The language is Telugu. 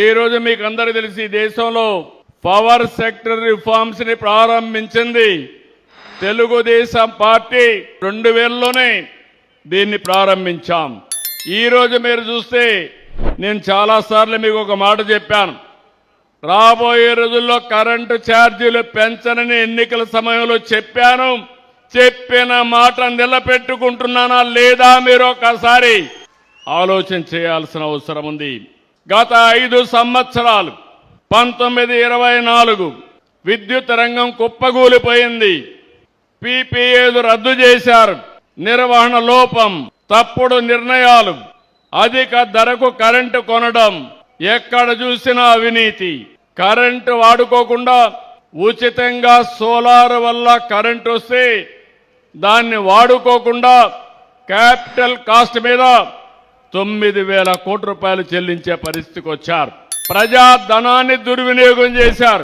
ఈ రోజు మీకు అందరికీ తెలిసి దేశంలో పవర్ సెక్టర్ రిఫార్మ్స్ ని ప్రారంభించింది తెలుగుదేశం పార్టీ 2000లోనే దీన్ని ప్రారంభించాం. ఈ రోజు మీరు చూస్తే నేను చాలా సార్లు మీకు ఒక మాట చెప్పాను. రాబోయే రోజుల్లో కరెంటు ఛార్జీలు పెంచనని ఎన్నికల సమయంలో చెప్పాను. చెప్పిన మాట నిలబెట్టుకుంటున్నానా లేదా మీరు ఒకసారి ఆలోచన చేయాల్సిన అవసరం ఉంది. గత 5 సంవత్సరాలు 1924 విద్యుత్ రంగం కుప్పగూలిపోయింది. పీపీఏలు రద్దు చేశారు. నిర్వహణ లోపం, తప్పుడు నిర్ణయాలు, అధిక ధరకు కరెంటు కొనడం, ఎక్కడ చూసినా అవినీతి. కరెంటు వాడుకోకుండా ఉచితంగా సోలార్ వల్ల కరెంటు వస్తే దాన్ని వాడుకోకుండా క్యాపిటల్ కాస్ట్ మీద 9,000 కోట్ల రూపాయలు చెల్లించే పరిస్థితికి వచ్చారు. ప్రజా ధనాన్ని దుర్వినియోగం చేశారు.